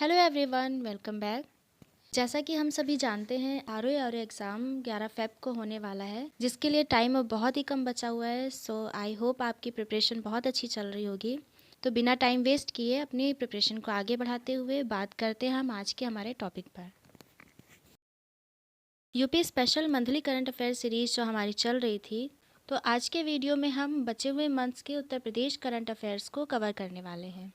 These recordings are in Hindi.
Hello everyone, welcome back. जैसा कि हम सभी जानते हैं, आर एग्ज़ाम 11 फ़ेब को होने वाला है, जिसके लिए टाइम अब बहुत ही कम बचा हुआ है। सो आई होप आपकी प्रिपरेशन बहुत अच्छी चल रही होगी। तो बिना टाइम वेस्ट किए अपनी प्रिपरेशन को आगे बढ़ाते हुए बात करते हैं हम आज के हमारे टॉपिक पर। UP special monthly current affair series जो हमारी चल रही थी, तो आज के वीडियो में हम बचे हुए मंथ्स के उत्तर प्रदेश करंट अफेयर्स को कवर करने वाले हैं।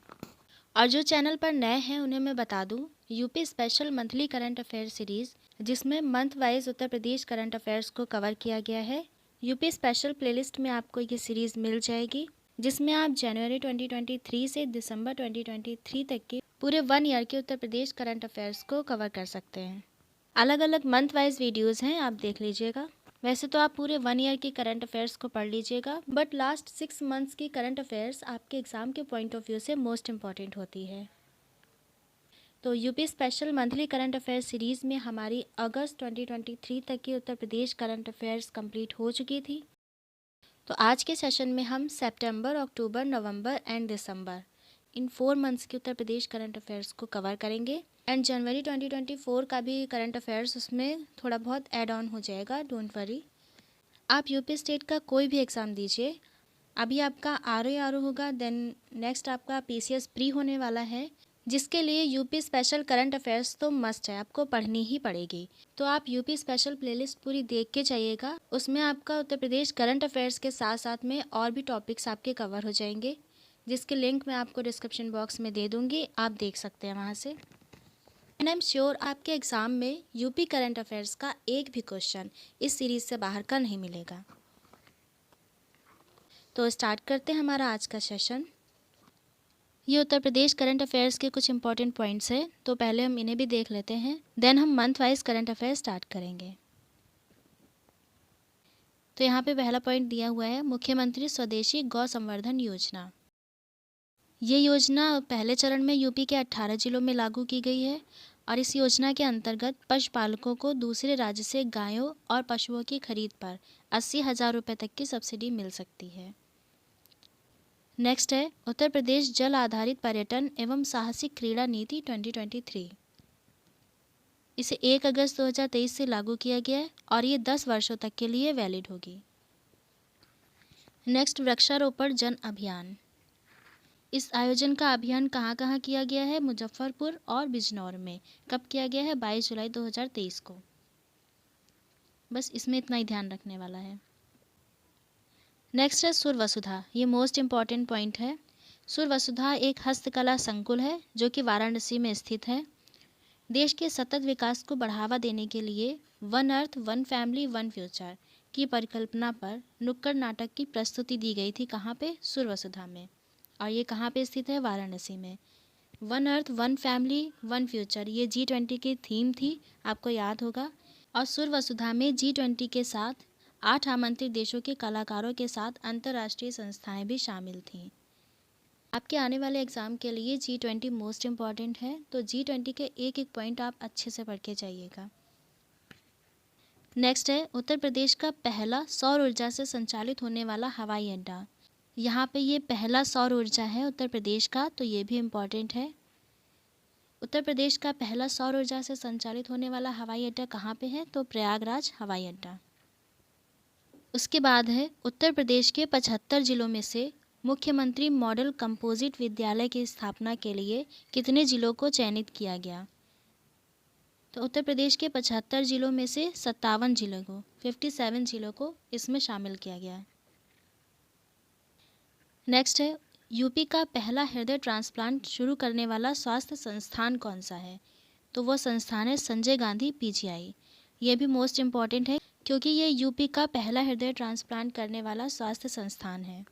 और जो चैनल पर नए हैं उन्हें मैं बता दूं, UP special monthly current affair series जिसमें month wise Uttar Pradesh current affairs को कवर किया गया है। यूपी स्पेशल प्लेलिस्ट में आपको ये सीरीज़ मिल जाएगी, जिसमें आप जनवरी 2023 से दिसंबर 2023 तक के पूरे 1 ईयर के उत्तर प्रदेश करंट अफेयर्स को कवर कर सकते हैं। अलग अलग मंथ वाइज वीडियोज़ हैं, आप देख लीजिएगा। वैसे तो आप पूरे 1 ईयर की करंट अफेयर्स को पढ़ लीजिएगा, बट लास्ट 6 मंथ्स की करंट अफेयर्स आपके एग्ज़ाम के पॉइंट ऑफ व्यू से मोस्ट इम्पॉर्टेंट होती है। तो UP special monthly current affairs series में हमारी अगस्त 2023 तक की Uttar Pradesh current affairs complete हो चुकी थी। तो आज के सेशन में हम सितंबर, अक्टूबर, नवंबर एंड दिसंबर इन 4 मंथ्स के उत्तर प्रदेश करंट अफेयर्स को कवर करेंगे। एंड जनवरी 2024 का भी करंट अफेयर्स उसमें थोड़ा बहुत ऐड ऑन हो जाएगा, डोंट वरी। आप यूपी स्टेट का कोई भी एग्ज़ाम दीजिए, अभी आपका आर होगा, देन नेक्स्ट आपका पीसीएस प्री होने वाला है, जिसके लिए यूपी स्पेशल करंट अफेयर्स तो मस्ट है, आपको पढ़नी ही पड़ेगी। तो आप यूपी स्पेशल प्लेलिस्ट पूरी देख के जाइएगा, उसमें आपका उत्तर प्रदेश करंट अफेयर्स के साथ साथ में और भी टॉपिक्स आपके कवर हो जाएंगे, जिसके लिंक मैं आपको डिस्क्रिप्शन बॉक्स में दे दूँगी, आप देख सकते हैं वहाँ से। एंड आई एम श्योर आपके एग्ज़ाम में यूपी करंट अफेयर्स का एक भी क्वेश्चन इस सीरीज़ से बाहर का नहीं मिलेगा। तो स्टार्ट करते हैं हमारा आज का सेशन। ये उत्तर प्रदेश करंट अफेयर्स के कुछ इंपॉर्टेंट पॉइंट्स हैं, तो पहले हम इन्हें भी देख लेते हैं, देन हम month wise current affairs start करेंगे। तो यहाँ पे पहला पॉइंट दिया हुआ है, मुख्यमंत्री स्वदेशी गौ संवर्धन योजना। ये योजना पहले चरण में यूपी के 18 जिलों में लागू की गई है और इस योजना के अंतर्गत पशुपालकों को दूसरे राज्य से गायों और पशुओं की खरीद पर 80,000 रुपये तक की सब्सिडी मिल सकती है। नेक्स्ट है उत्तर प्रदेश जल आधारित पर्यटन एवं साहसिक क्रीड़ा नीति 2023। इसे 1 अगस्त 2023 से लागू किया गया है और ये 10 वर्षों तक के लिए वैलिड होगी। नेक्स्ट, वृक्षारोपण जन अभियान। इस आयोजन का अभियान कहाँ कहाँ किया गया है? मुजफ्फरपुर और बिजनौर में। कब किया गया है? 22 जुलाई 2023 को। बस इसमें इतना ही ध्यान रखने वाला है। नेक्स्ट है सुर वसुधा। ये मोस्ट इम्पॉर्टेंट पॉइंट है। सुर वसुधा एक हस्तकला संकुल है जो कि वाराणसी में स्थित है। देश के सतत विकास को बढ़ावा देने के लिए one earth one family one future की परिकल्पना पर नुक्कड़ नाटक की प्रस्तुति दी गई थी। कहाँ पे? सुर वसुधा में। और ये कहाँ पे स्थित है? वाराणसी में। One earth one family one future, ये G20 की थीम थी, आपको याद होगा। और सुर वसुधा में G20 के साथ 8 आमंत्रित देशों के कलाकारों के साथ अंतर्राष्ट्रीय संस्थाएं भी शामिल थीं। आपके आने वाले एग्ज़ाम के लिए G20 मोस्ट इम्पॉर्टेंट है, तो G20 के एक एक पॉइंट आप अच्छे से पढ़ के जाइएगा। नेक्स्ट है उत्तर प्रदेश का पहला सौर ऊर्जा से संचालित होने वाला हवाई अड्डा। यहाँ पे ये पहला सौर ऊर्जा है उत्तर प्रदेश का, तो ये भी इम्पॉर्टेंट है। उत्तर प्रदेश का पहला सौर ऊर्जा से संचालित होने वाला हवाई अड्डा कहाँ पे है? तो प्रयागराज हवाई अड्डा। उसके बाद है उत्तर प्रदेश के 75 जिलों में से मुख्यमंत्री मॉडल कंपोजिट विद्यालय की स्थापना के लिए कितने जिलों को चयनित किया गया? तो उत्तर प्रदेश के 75 जिलों में से 57 जिलों को 57 जिलों को इसमें शामिल किया गया है। नेक्स्ट है यूपी का पहला हृदय ट्रांसप्लांट शुरू करने वाला स्वास्थ्य संस्थान कौन सा है? तो वो संस्थान है संजय गांधी पीजीआई। ये भी मोस्ट इम्पॉर्टेंट है क्योंकि ये यूपी का पहला हृदय ट्रांसप्लांट करने वाला स्वास्थ्य संस्थान है।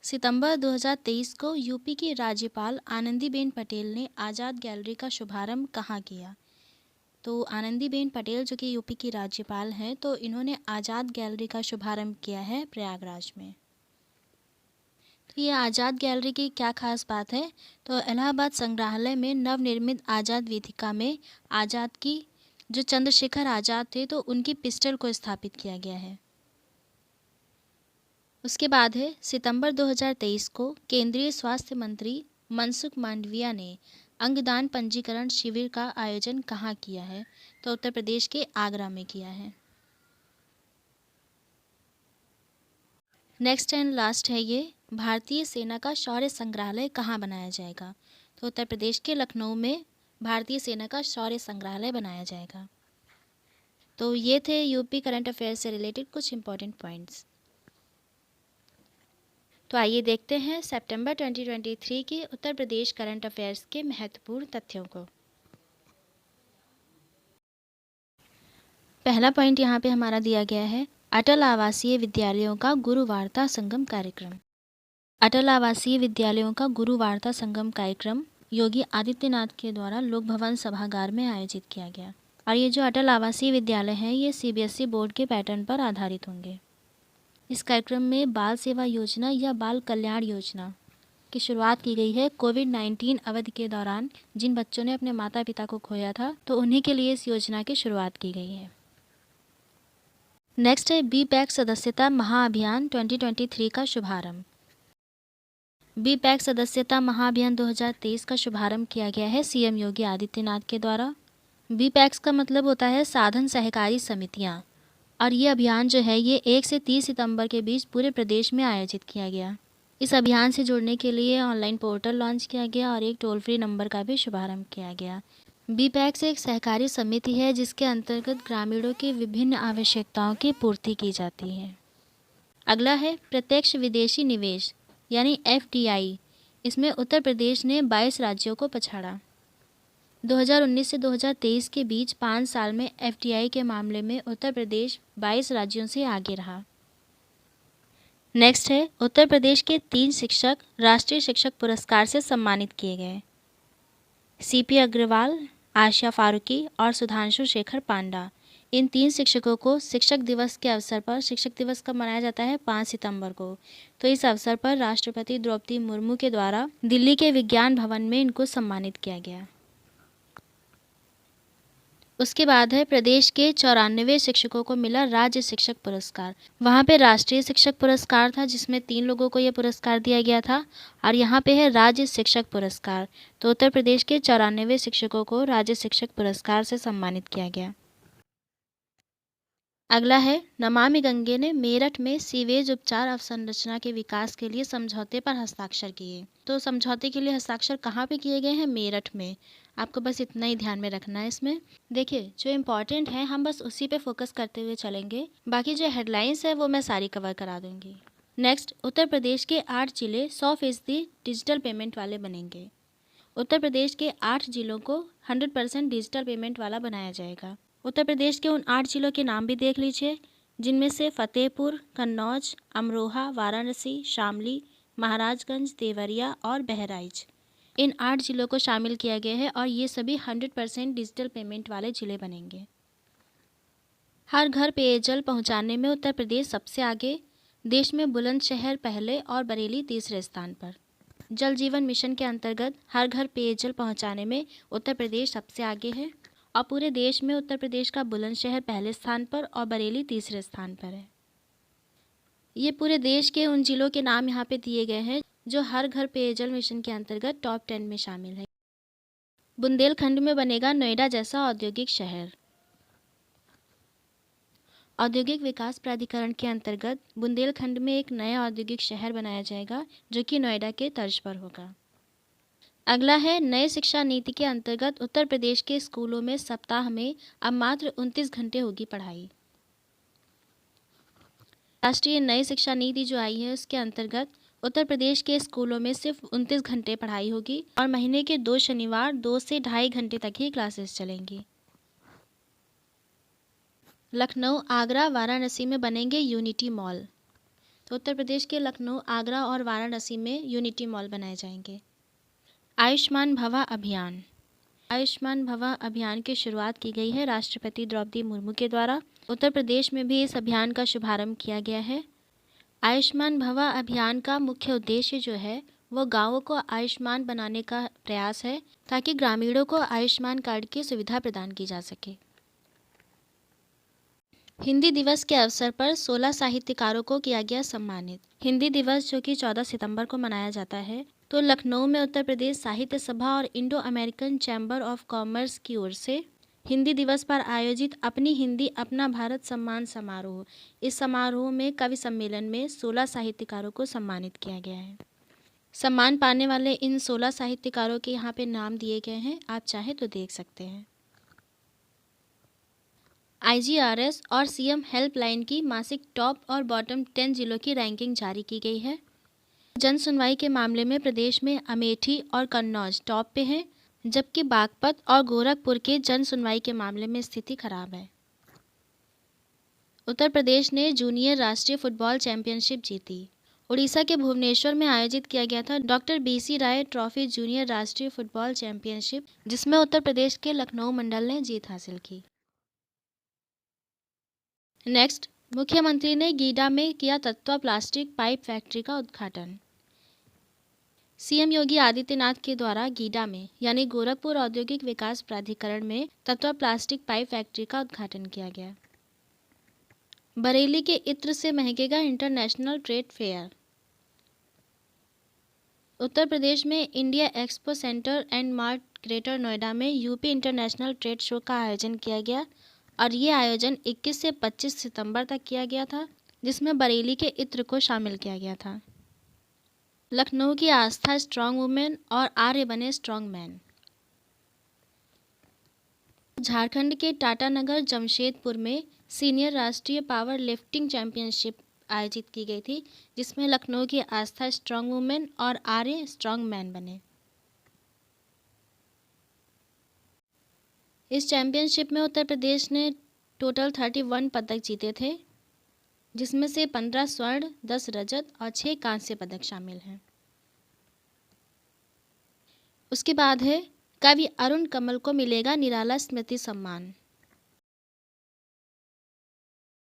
सितंबर 2023 को यूपी की राज्यपाल आनंदीबेन पटेल ने आज़ाद गैलरी का शुभारंभ कहाँ किया? तो आनंदीबेन पटेल जो कि यूपी की राज्यपाल हैं, तो इन्होंने आज़ाद गैलरी का शुभारंभ किया है प्रयागराज में। तो ये आज़ाद गैलरी की क्या खास बात है? तो इलाहाबाद संग्रहालय में नवनिर्मित आज़ाद वेदिका में आज़ाद की जो चंद्रशेखर आज़ाद थे, तो उनकी पिस्टल को स्थापित किया गया है। उसके बाद है सितंबर 2023 को केंद्रीय स्वास्थ्य मंत्री मनसुख मांडविया ने अंगदान पंजीकरण शिविर का आयोजन कहाँ किया है? तो उत्तर प्रदेश के आगरा में किया है। नेक्स्ट एंड लास्ट है ये, भारतीय सेना का शौर्य संग्रहालय कहाँ बनाया जाएगा? तो उत्तर प्रदेश के लखनऊ में भारतीय सेना का शौर्य संग्रहालय बनाया जाएगा। तो ये थे यूपी करंट अफेयर्स से रिलेटेड कुछ इंपॉर्टेंट पॉइंट्स। तो आइए देखते हैं सितंबर 2023 के उत्तर प्रदेश करंट अफेयर्स के महत्वपूर्ण तथ्यों को। पहला पॉइंट यहाँ पे हमारा दिया गया है, अटल आवासीय विद्यालयों का गुरु वार्ता संगम कार्यक्रम। अटल आवासीय विद्यालयों का गुरु वार्ता संगम कार्यक्रम योगी आदित्यनाथ के द्वारा लोक भवन सभागार में आयोजित किया गया। और ये जो अटल आवासीय विद्यालय हैं ये सीबीएसई बोर्ड के पैटर्न पर आधारित होंगे। इस कार्यक्रम में बाल सेवा योजना या बाल कल्याण योजना की शुरुआत की गई है। कोविड-19 अवधि के दौरान जिन बच्चों ने अपने माता पिता को खोया था तो उन्हीं के लिए इस योजना की शुरुआत की गई है। नेक्स्ट है बी-पैक सदस्यता महाअभियान 2023 का शुभारंभ। बी-पैक सदस्यता महाअभियान 2023 का शुभारंभ किया गया है सीएम योगी आदित्यनाथ के द्वारा। बी-पैक्स का मतलब होता है साधन सहकारी समितियाँ, और ये अभियान जो है ये 1 से 30 सितंबर के बीच पूरे प्रदेश में आयोजित किया गया। इस अभियान से जुड़ने के लिए ऑनलाइन पोर्टल लॉन्च किया गया और एक टोल फ्री नंबर का भी शुभारंभ किया गया। बी-पैक्स एक सहकारी समिति है जिसके अंतर्गत ग्रामीणों की विभिन्न आवश्यकताओं की पूर्ति की जाती है। अगला है प्रत्यक्ष विदेशी निवेश यानी एफडीआई। इसमें उत्तर प्रदेश ने 22 राज्यों को पछाड़ा। 2019 से 2023 के बीच 5 साल में एफडीआई के मामले में उत्तर प्रदेश 22 राज्यों से आगे रहा। नेक्स्ट है उत्तर प्रदेश के 3 शिक्षक राष्ट्रीय शिक्षक पुरस्कार से सम्मानित किए गए। सीपी अग्रवाल, आशिया फारूकी और सुधांशु शेखर पांडा। इन 3 शिक्षकों को शिक्षक दिवस के अवसर पर, शिक्षक दिवस कब मनाया जाता है? 5 सितंबर को। तो इस अवसर पर राष्ट्रपति द्रौपदी मुर्मू के द्वारा दिल्ली के विज्ञान भवन में इनको सम्मानित किया गया। उसके बाद है प्रदेश के 94 शिक्षकों को मिला राज्य शिक्षक पुरस्कार। वहाँ पे राष्ट्रीय शिक्षक पुरस्कार था जिसमें 3 लोगों को यह पुरस्कार दिया गया था, और यहाँ पे है राज्य शिक्षक पुरस्कार। तो उत्तर प्रदेश के 94 शिक्षकों को राज्य शिक्षक पुरस्कार से सम्मानित किया गया। अगला है नमामि गंगे ने मेरठ में सीवेज उपचार अवसंरचना के विकास के लिए समझौते पर हस्ताक्षर किए। तो समझौते के लिए हस्ताक्षर कहाँ पे किए गए हैं? मेरठ में। आपको बस इतना ही ध्यान में रखना है इसमें। देखिए जो इम्पोर्टेंट है हम बस उसी पे फोकस करते हुए चलेंगे, बाकी जो हेडलाइंस है वो मैं सारी कवर करा दूंगी। नेक्स्ट, उत्तर प्रदेश के 8 जिले 100% डिजिटल पेमेंट वाले बनेंगे। उत्तर प्रदेश के 8 जिलों को 100% डिजिटल पेमेंट वाला बनाया जाएगा। उत्तर प्रदेश के उन 8 जिलों के नाम भी देख लीजिए, जिनमें से फतेहपुर, कन्नौज, अमरोहा, वाराणसी, शामली, महाराजगंज, देवरिया और बहराइच। इन 8 जिलों को शामिल किया गया है और ये सभी 100% डिजिटल पेमेंट वाले जिले बनेंगे। हर घर पेयजल पहुंचाने में उत्तर प्रदेश सबसे आगे, देश में बुलंदशहर पहले और बरेली तीसरे स्थान पर। जल जीवन मिशन के अंतर्गत हर घर पेयजल पहुंचाने में उत्तर प्रदेश सबसे आगे है, और पूरे देश में उत्तर प्रदेश का बुलंदशहर पहले स्थान पर और बरेली तीसरे स्थान पर है। ये पूरे देश के उन जिलों के नाम यहाँ पे दिए गए हैं जो हर घर पेयजल मिशन के अंतर्गत टॉप 10 में शामिल है। बुंदेलखंड में बनेगा नोएडा जैसा औद्योगिक शहर। औद्योगिक विकास प्राधिकरण के अंतर्गत बुंदेलखंड में एक नया औद्योगिक शहर बनाया जाएगा जो कि नोएडा के तर्ज पर होगा। अगला है नए शिक्षा नीति के अंतर्गत उत्तर प्रदेश के स्कूलों में सप्ताह में अब मात्र 29 घंटे होगी पढ़ाई। राष्ट्रीय नई शिक्षा नीति जो आई है उसके अंतर्गत उत्तर प्रदेश के स्कूलों में सिर्फ 29 घंटे पढ़ाई होगी और महीने के 2 शनिवार 2 से 2.5 घंटे तक ही क्लासेस चलेंगी। लखनऊ, आगरा, वाराणसी में बनेंगे यूनिटी मॉल। तो उत्तर प्रदेश के लखनऊ, आगरा और वाराणसी में यूनिटी मॉल बनाए जाएंगे। आयुष्मान भवा अभियान। आयुष्मान भवा अभियान की शुरुआत की गई है राष्ट्रपति द्रौपदी मुर्मू के द्वारा। उत्तर प्रदेश में भी इस अभियान का शुभारंभ किया गया है। आयुष्मान भवा अभियान का मुख्य उद्देश्य जो है वो गांवों को आयुष्मान बनाने का प्रयास है ताकि ग्रामीणों को आयुष्मान कार्ड की सुविधा प्रदान की जा सके। हिंदी दिवस के अवसर पर 16 साहित्यकारों को किया गया सम्मानित। हिंदी दिवस जो कि 14 सितंबर को मनाया जाता है तो लखनऊ में उत्तर प्रदेश साहित्य सभा और Indo American chamber of commerce की ओर से हिंदी दिवस पर आयोजित अपनी हिंदी अपना भारत सम्मान समारोह, इस समारोह में कवि सम्मेलन में 16 साहित्यकारों को सम्मानित किया गया है। सम्मान पाने वाले इन 16 साहित्यकारों के यहाँ पे नाम दिए गए हैं, आप चाहें तो देख सकते हैं। IGRS और CM हेल्पलाइन की मासिक टॉप और बॉटम 10 जिलों की रैंकिंग जारी की गई है। जन सुनवाई के मामले में प्रदेश में अमेठी और कन्नौज टॉप पे हैं, जबकि बागपत और गोरखपुर के जन सुनवाई के मामले में स्थिति खराब है। उत्तर प्रदेश ने जूनियर राष्ट्रीय फुटबॉल चैंपियनशिप जीती। उड़ीसा के भुवनेश्वर में आयोजित किया गया था डॉक्टर BC राय ट्रॉफी जूनियर राष्ट्रीय फुटबॉल चैंपियनशिप, जिसमें उत्तर प्रदेश के लखनऊ मंडल ने जीत हासिल की। नेक्स्ट, मुख्यमंत्री ने गीडा में किया तत्वा प्लास्टिक पाइप फैक्ट्री का उद्घाटन। CM योगी आदित्यनाथ के द्वारा गीडा में यानी गोरखपुर औद्योगिक विकास प्राधिकरण में तत्वा प्लास्टिक पाइप फैक्ट्री का उद्घाटन किया गया। बरेली के इत्र से महकेगा international trade fair. Uttar Pradesh में India expo centre and mart greater Noida में यूपी इंटरनेशनल ट्रेड शो का आयोजन किया गया और ये आयोजन 21 से 25 सितंबर तक किया गया था, जिसमें बरेली के इत्र को शामिल किया गया था। लखनऊ की आस्था स्ट्रांग वुमेन और आर्य बने स्ट्रांग मैन। झारखंड के टाटानगर जमशेदपुर में सीनियर राष्ट्रीय पावर लिफ्टिंग चैंपियनशिप आयोजित की गई थी, जिसमें लखनऊ की आस्था स्ट्रांग वुमेन और आर्य स्ट्रांग मैन बने। इस चैंपियनशिप में उत्तर प्रदेश ने टोटल 31 पदक जीते थे, जिसमें से 15 स्वर्ण, 10 रजत और 6 कांस्य पदक शामिल हैं। उसके बाद है कवि अरुण कमल को मिलेगा निराला स्मृति सम्मान।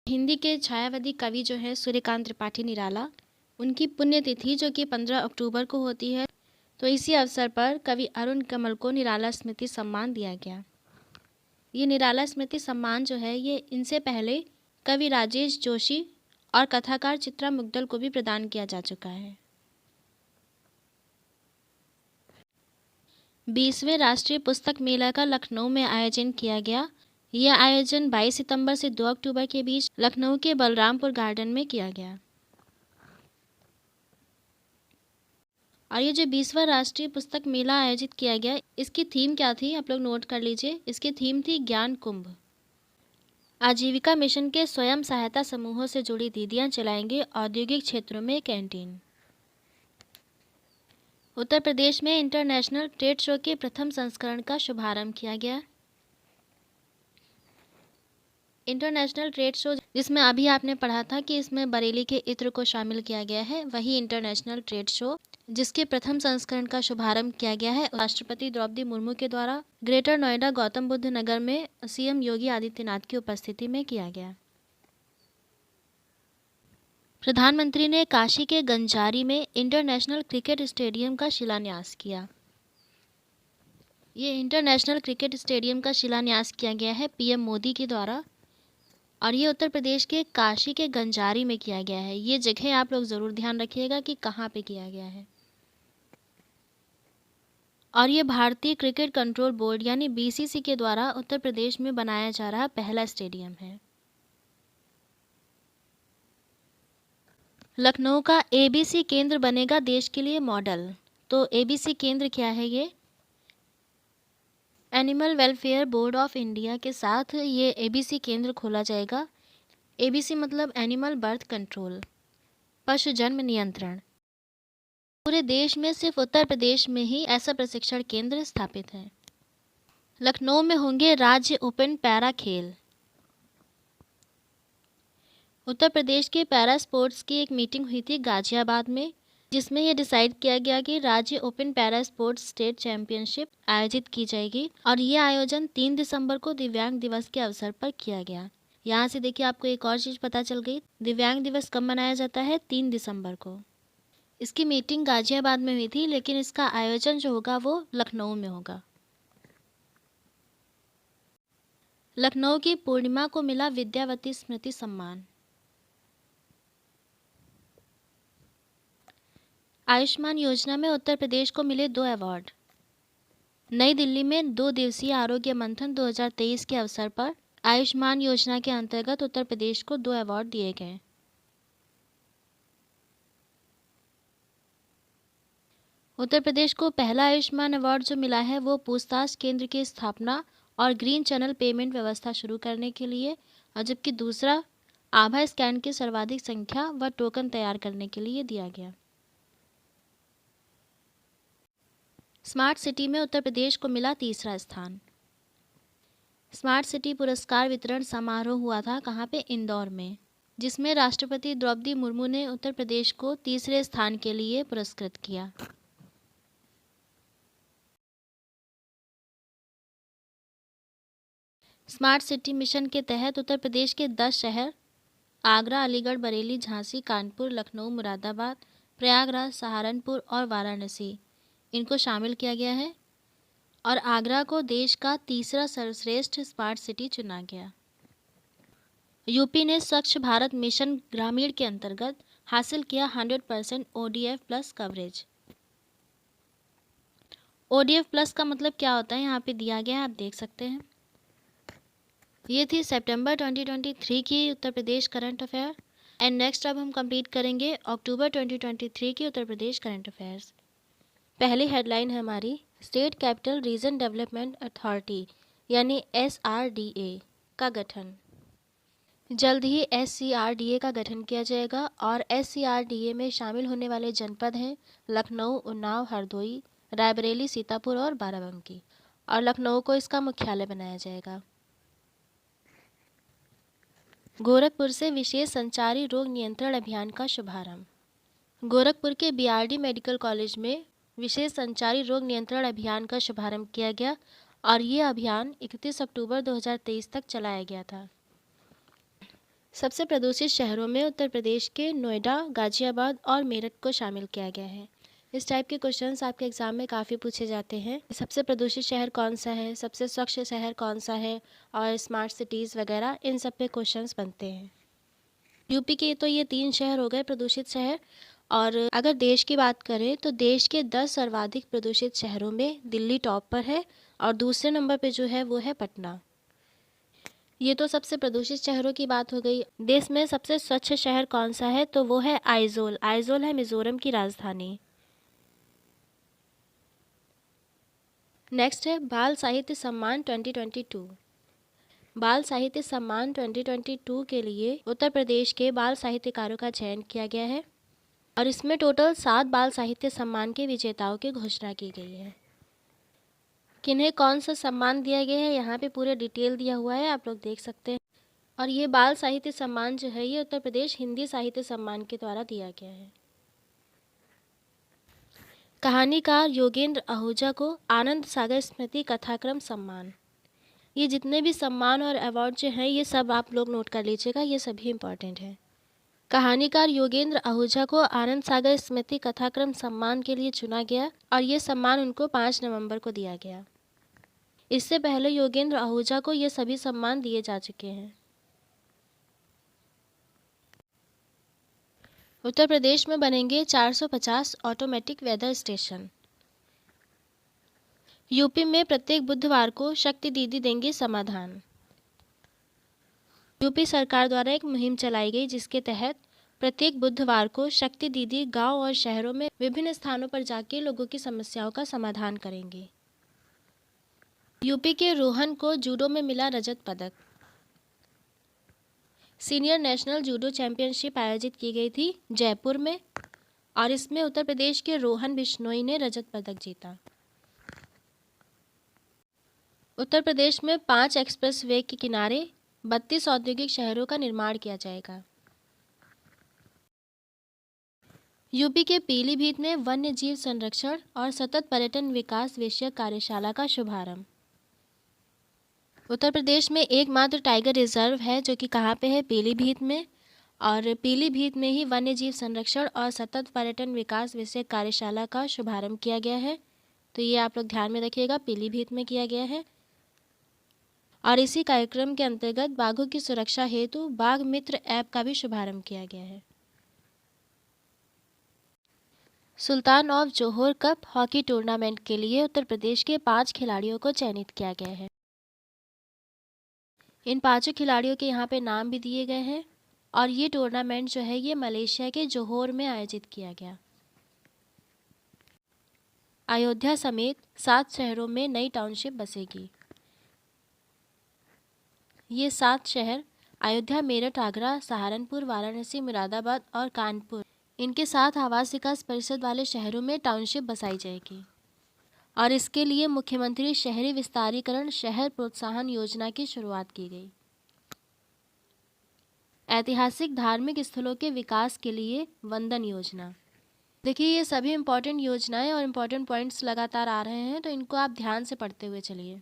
हिंदी के छायावादी कवि जो है सूर्यकांत त्रिपाठी निराला, उनकी पुण्यतिथि जो कि 15 अक्टूबर को होती है, तो इसी अवसर पर कवि अरुण कमल को निराला स्मृति सम्मान दिया गया। ये निराला स्मृति सम्मान जो है ये इनसे पहले कवि राजेश जोशी और कथाकार चित्रा मुग्दल को भी प्रदान किया जा चुका है। 20वें राष्ट्रीय पुस्तक मेला का लखनऊ में आयोजन किया गया। यह आयोजन 22 सितंबर से 2 अक्टूबर के बीच लखनऊ के बलरामपुर गार्डन में किया गया। और ये जो 20वां राष्ट्रीय पुस्तक मेला आयोजित किया गया, इसकी थीम क्या थी आप लोग नोट कर लीजिए। इसकी थीम थी ज्ञान कुंभ। आजीविका मिशन के स्वयं सहायता समूहों से जुड़ी दीदियां चलाएंगे औद्योगिक क्षेत्रों में कैंटीन। उत्तर प्रदेश में इंटरनेशनल ट्रेड शो के प्रथम संस्करण का शुभारंभ किया गया। इंटरनेशनल ट्रेड शो जिसमें अभी आपने पढ़ा था कि इसमें बरेली के इत्र को शामिल किया गया है, वही इंटरनेशनल ट्रेड शो जिसके प्रथम संस्करण का शुभारंभ किया गया है राष्ट्रपति द्रौपदी मुर्मू के द्वारा ग्रेटर नोएडा गौतम बुद्ध नगर में CM योगी आदित्यनाथ की उपस्थिति में किया गया। प्रधानमंत्री ने काशी के गंजारी में इंटरनेशनल क्रिकेट स्टेडियम का शिलान्यास किया। ये इंटरनेशनल क्रिकेट स्टेडियम का शिलान्यास किया गया है PM मोदी के द्वारा और ये उत्तर प्रदेश के काशी के गंजारी में किया गया है। ये जगह आप लोग ज़रूर ध्यान रखिएगा कि कहाँ पे किया गया है। और ये भारतीय क्रिकेट कंट्रोल बोर्ड यानी BCC के द्वारा उत्तर प्रदेश में बनाया जा रहा पहला स्टेडियम है। लखनऊ का ABC केंद्र बनेगा देश के लिए मॉडल। तो ABC केंद्र क्या है? ये animal welfare board of India के साथ ये ABC केंद्र खोला जाएगा। ABC मतलब एनिमल बर्थ कंट्रोल, पशु जन्म नियंत्रण। पूरे देश में सिर्फ उत्तर प्रदेश में ही ऐसा प्रशिक्षण केंद्र स्थापित है। लखनऊ में होंगे राज्य ओपन पैरा खेल। उत्तर प्रदेश के पैरा स्पोर्ट्स की एक मीटिंग हुई थी गाजियाबाद में, जिसमें यह डिसाइड किया गया कि राज्य open para sports state championship आयोजित की जाएगी और ये आयोजन 3 दिसंबर को दिव्यांग दिवस के अवसर पर किया गया। यहाँ से देखिए आपको एक और चीज़ पता चल गई, दिव्यांग दिवस कब मनाया जाता है? 3 दिसंबर को। इसकी मीटिंग गाजियाबाद में हुई थी, लेकिन इसका आयोजन जो होगा वो लखनऊ में होगा। लखनऊ की पूर्णिमा को मिला विद्यावती स्मृति सम्मान। आयुष्मान योजना में उत्तर प्रदेश को मिले 2 अवार्ड। नई दिल्ली में 2 दिवसीय आरोग्य मंथन 2023 के अवसर पर आयुष्मान योजना के अंतर्गत उत्तर प्रदेश को 2 अवार्ड दिए गए। उत्तर प्रदेश को पहला आयुष्मान अवार्ड जो मिला है वो पूछताछ केंद्र की स्थापना और ग्रीन चैनल पेमेंट व्यवस्था शुरू करने के लिए, और जबकि दूसरा आभा स्कैन की सर्वाधिक संख्या व टोकन तैयार करने के लिए दिया गया। स्मार्ट सिटी में उत्तर प्रदेश को मिला तीसरा स्थान। स्मार्ट सिटी पुरस्कार वितरण समारोह हुआ था कहाँ पे? इंदौर में, जिसमें राष्ट्रपति द्रौपदी मुर्मू ने उत्तर प्रदेश को तीसरे स्थान के लिए पुरस्कृत किया। स्मार्ट सिटी मिशन के तहत उत्तर प्रदेश के 10 शहर आगरा, अलीगढ़, बरेली, झांसी, कानपुर, लखनऊ, मुरादाबाद, प्रयागराज, सहारनपुर और वाराणसी, इनको शामिल किया गया है और आगरा को देश का तीसरा सर्वश्रेष्ठ स्मार्ट सिटी चुना गया। यूपी ने स्वच्छ भारत मिशन ग्रामीण के अंतर्गत हासिल किया 100% ODF plus coverage. ODF plus का मतलब क्या होता है यहाँ पे दिया गया है, आप देख सकते हैं। ये थी सितंबर 2023 की Uttar Pradesh current affair and next अब हम कंप्लीट करेंगे अक्टूबर 2023 की उत्तर प्रदेश करंट अफेयर्स। पहली हेडलाइन है हमारी state capital region development authority यानी SRDA का गठन। जल्द ही SCRDA का गठन किया जाएगा और SCRDA में शामिल होने वाले जनपद हैं लखनऊ, उन्नाव, हरदोई, रायबरेली, सीतापुर और बाराबंकी, और लखनऊ को इसका मुख्यालय बनाया जाएगा। गोरखपुर से विशेष संचारी रोग नियंत्रण अभियान का शुभारंभ। गोरखपुर के BRD मेडिकल कॉलेज में विशेष संचारी रोग नियंत्रण अभियान का शुभारंभ किया गया और ये अभियान 31 अक्टूबर 2023 तक चलाया गया था। सबसे प्रदूषित शहरों में उत्तर प्रदेश के नोएडा, गाजियाबाद और मेरठ को शामिल किया गया है। इस टाइप के क्वेश्चंस आपके एग्जाम में काफ़ी पूछे जाते हैं। सबसे प्रदूषित शहर कौन सा है, सबसे स्वच्छ शहर कौन सा है, और स्मार्ट सिटीज़ वगैरह, इन सब पे क्वेश्चंस बनते हैं। यूपी के तो ये 3 शहर हो गए प्रदूषित शहर, और अगर देश की बात करें तो देश के 10 सर्वाधिक प्रदूषित शहरों में दिल्ली टॉप पर है और दूसरे नंबर पे जो है वो है पटना। ये तो सबसे प्रदूषित शहरों की बात हो गई। देश में सबसे स्वच्छ शहर कौन सा है, तो वो है आइजोल। आइजोल है मिजोरम की राजधानी। नेक्स्ट है बाल साहित्य सम्मान 2022। बाल साहित्य सम्मान 2022 के लिए उत्तर प्रदेश के बाल साहित्यकारों का चयन किया गया है और इसमें टोटल 7 बाल साहित्य सम्मान के विजेताओं की घोषणा की गई है। किन्हें कौन सा सम्मान दिया गया है यहाँ पे पूरे डिटेल दिया हुआ है, आप लोग देख सकते हैं। और ये बाल साहित्य सम्मान जो है ये उत्तर प्रदेश हिंदी साहित्य सम्मान के द्वारा दिया गया है। कहानीकार योगेंद्र आहूजा को आनंद सागर स्मृति कथाक्रम सम्मान। ये जितने भी सम्मान और अवार्ड जो हैं ये सब आप लोग नोट कर लीजिएगा, ये सभी इम्पॉर्टेंट है। कहानीकार योगेंद्र आहूजा को आनंद सागर स्मृति कथाक्रम सम्मान के लिए चुना गया और ये सम्मान उनको 5 नवंबर को दिया गया। इससे पहले योगेंद्र आहूजा को ये सभी सम्मान दिए जा चुके हैं। उत्तर प्रदेश में बनेंगे 450 ऑटोमेटिक वेदर स्टेशन। यूपी में प्रत्येक बुधवार को शक्ति दीदी देंगी समाधान। यूपी सरकार द्वारा एक मुहिम चलाई गई जिसके तहत प्रत्येक बुधवार को शक्ति दीदी गांव और शहरों में विभिन्न स्थानों पर जाके लोगों की समस्याओं का समाधान करेंगे। यूपी के रोहन को जूडो में मिला रजत पदक। सीनियर नेशनल जूडो चैंपियनशिप आयोजित की गई थी जयपुर में और इसमें उत्तर प्रदेश के रोहन बिश्नोई ने रजत पदक जीता। उत्तर प्रदेश में 5 एक्सप्रेस वे के किनारे 32 औद्योगिक शहरों का निर्माण किया जाएगा। यूपी के पीलीभीत में वन्य जीव संरक्षण और सतत पर्यटन विकास विषयक कार्यशाला का शुभारंभ। उत्तर प्रदेश में एकमात्र टाइगर रिजर्व है जो कि कहाँ पे है, पीलीभीत में, और पीलीभीत में ही वन्य जीव संरक्षण और सतत पर्यटन विकास विषयक कार्यशाला का शुभारंभ किया गया है। तो ये आप लोग ध्यान में रखिएगा, पीलीभीत में किया गया है। और इसी कार्यक्रम के अंतर्गत बाघों की सुरक्षा हेतु बाघ मित्र ऐप का भी शुभारंभ किया गया है। Sultan of Johor Cup hockey tournament के लिए उत्तर प्रदेश के 5 खिलाड़ियों को चयनित किया गया है। इन 5 खिलाड़ियों के यहाँ पे नाम भी दिए गए हैं और ये टूर्नामेंट जो है ये मलेशिया के जोहोर में आयोजित किया गया। अयोध्या समेत 7 शहरों में नई टाउनशिप बसेगी। ये 7 शहर अयोध्या, मेरठ, आगरा, सहारनपुर, वाराणसी, मुरादाबाद और कानपुर, इनके 7 आवास विकास परिषद वाले शहरों में टाउनशिप बसाई जाएगी और इसके लिए मुख्यमंत्री शहरी विस्तारीकरण शहर प्रोत्साहन योजना की शुरुआत की गई। ऐतिहासिक धार्मिक स्थलों के विकास के लिए वंदन योजना। देखिए, ये सभी इम्पोर्टेंट योजनाएं और इम्पोर्टेंट पॉइंट्स लगातार आ रहे हैं, तो इनको आप ध्यान से पढ़ते हुए चलिए।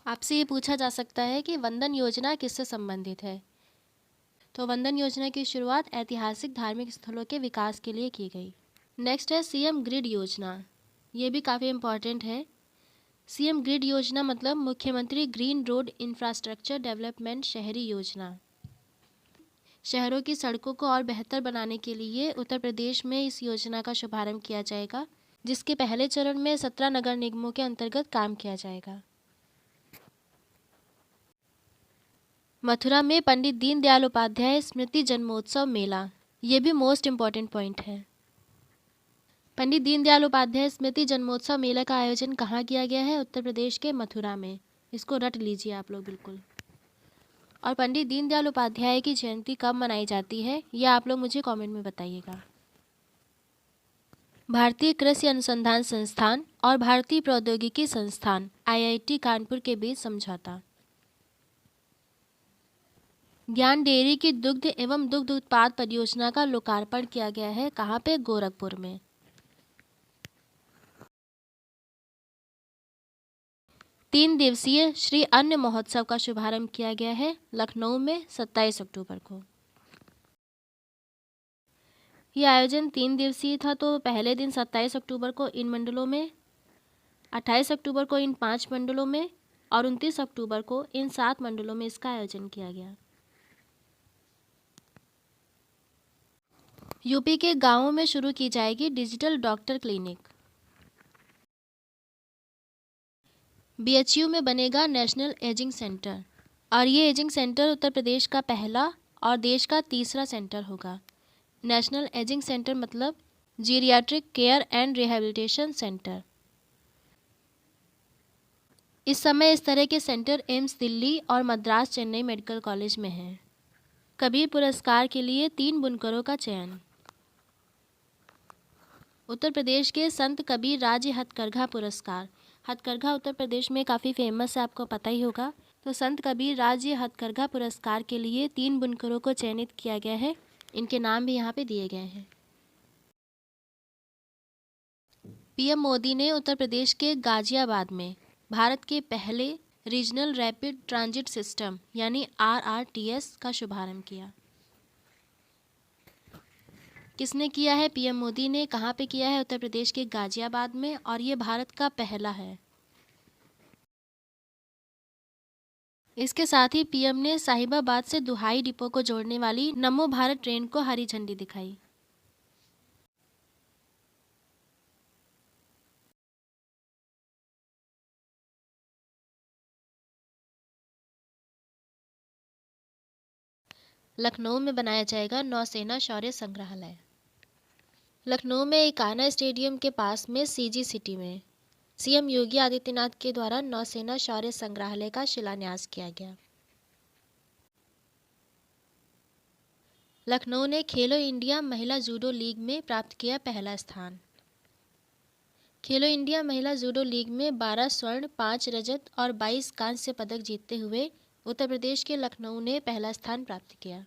आपसे ये पूछा जा सकता है कि वंदन योजना किससे संबंधित है। तो वंदन योजना की शुरुआत ऐतिहासिक धार्मिक स्थलों के विकास के लिए की गई। नेक्स्ट है सीएम ग्रिड योजना। ये भी काफ़ी इम्पॉर्टेंट है। सीएम ग्रिड योजना मतलब मुख्यमंत्री ग्रीन रोड इंफ्रास्ट्रक्चर डेवलपमेंट शहरी योजना। शहरों की सड़कों को और बेहतर बनाने के लिए उत्तर प्रदेश में इस योजना का शुभारंभ किया जाएगा, जिसके पहले चरण में 17 नगर निगमों के अंतर्गत काम किया जाएगा। मथुरा में पंडित दीनदयाल उपाध्याय स्मृति जन्मोत्सव मेला, ये भी मोस्ट इम्पॉर्टेंट पॉइंट है। पंडित दीनदयाल उपाध्याय स्मृति जन्मोत्सव मेला का आयोजन कहाँ किया गया है? उत्तर प्रदेश के मथुरा में। इसको रट लीजिए आप लोग बिल्कुल। और पंडित दीनदयाल उपाध्याय की जयंती कब मनाई जाती है, यह आप लोग मुझे कमेंट में बताइएगा। भारतीय कृषि अनुसंधान संस्थान और भारतीय प्रौद्योगिकी संस्थान आईआईटी कानपुर के बीच समझौता। ज्ञान डेयरी की दुग्ध एवं दुग्ध उत्पाद परियोजना का लोकार्पण किया गया है। कहाँ पे? गोरखपुर में। तीन दिवसीय श्री अन्न महोत्सव का शुभारंभ किया गया है लखनऊ में 27 अक्टूबर को। यह आयोजन 3 दिवसीय था, तो पहले दिन 27 अक्टूबर को इन मंडलों में, 28 अक्टूबर को इन 5 मंडलों में और 29 अक्टूबर को इन 7 मंडलों में इसका आयोजन किया गया। यूपी के गांवों में शुरू की जाएगी डिजिटल डॉक्टर क्लिनिक। बीएचयू में बनेगा नेशनल एजिंग सेंटर और ये एजिंग सेंटर उत्तर प्रदेश का पहला और देश का तीसरा सेंटर होगा। नेशनल एजिंग सेंटर मतलब geriatric care and rehabilitation centre. इस समय इस तरह के सेंटर एम्स दिल्ली और मद्रास चेन्नई मेडिकल कॉलेज में हैं। कबीर पुरस्कार के लिए 3 बुनकरों का चयन। उत्तर प्रदेश के संत कबीर राज्य हथकरघा पुरस्कार। हथकरघा उत्तर प्रदेश में काफ़ी फेमस है, आपको पता ही होगा। तो संत कबीर राज्य हथकरघा पुरस्कार के लिए 3 बुनकरों को चयनित किया गया है। इनके नाम भी यहाँ पे दिए गए हैं। पीएम मोदी ने उत्तर प्रदेश के गाजियाबाद में भारत के पहले रीजनल रैपिड ट्रांजिट सिस्टम यानी आरआरटीएस का शुभारंभ किया। किसने किया है? पीएम मोदी ने। कहाँ पे किया है? उत्तर प्रदेश के गाजियाबाद में, और ये भारत का पहला है। इसके साथ ही पीएम ने साहिबाबाद से दुहाई डिपो को जोड़ने वाली नमो भारत ट्रेन को हरी झंडी दिखाई। लखनऊ में बनाया जाएगा नौसेना शौर्य संग्रहालय। लखनऊ में इकाना स्टेडियम के पास में सीजी सिटी में सीएम योगी आदित्यनाथ के द्वारा नौसेना शौर्य संग्रहालय का शिलान्यास किया गया। लखनऊ ने खेलो इंडिया महिला जूडो लीग में प्राप्त किया पहला स्थान। खेलो इंडिया महिला जूडो लीग में 12 स्वर्ण, 5 रजत और 22 कांस्य पदक जीतते हुए उत्तर प्रदेश के लखनऊ ने पहला स्थान प्राप्त किया।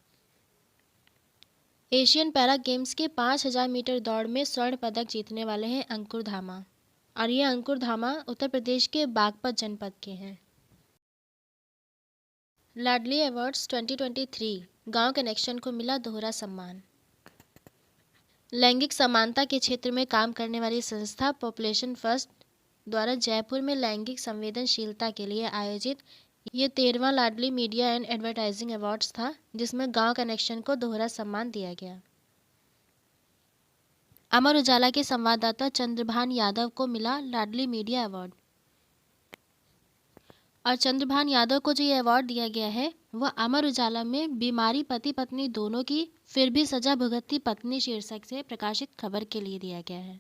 एशियन पैरा गेम्स के 5000 मीटर दौड़ में स्वर्ण पदक जीतने वाले हैं अंकुर धामा, और ये अंकुर धामा उत्तर प्रदेश के बागपत जनपद के हैं। लाडली अवार्ड्स 2023 गांव कनेक्शन को मिला दोहरा सम्मान। लैंगिक समानता के क्षेत्र में काम करने वाली संस्था पॉपुलेशन फर्स्ट द्वारा जयपुर में लैंगिक संवेदनशीलता के लिए आयोजित ये 13वां लाडली मीडिया एंड एडवर्टाइजिंग अवार्ड्स था, जिसमें गांव कनेक्शन को दोहरा सम्मान दिया गया। अमर उजाला के संवाददाता चंद्रभान यादव को मिला लाडली मीडिया अवार्ड। और चंद्रभान यादव को जो ये अवार्ड दिया गया है वह अमर उजाला में बीमारी पति पत्नी दोनों की फिर भी सजा भुगतती पत्नी शीर्षक से प्रकाशित खबर के लिए दिया गया है।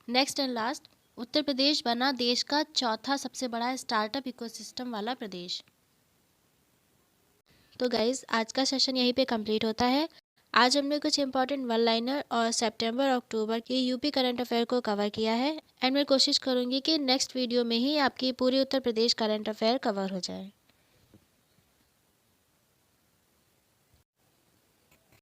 Next and last, Uttar Pradesh बना देश का चौथा सबसे बड़ा स्टार्टअप इकोसिस्टम वाला प्रदेश। तो गाइज आज का सेशन यहीं पे कंप्लीट होता है। आज हमने कुछ इंपॉर्टेंट वन लाइनर और सितंबर अक्टूबर की यूपी करंट अफेयर को कवर किया है एंड मैं कोशिश करूँगी कि नेक्स्ट वीडियो में ही आपकी पूरी Uttar Pradesh current affair cover हो जाए।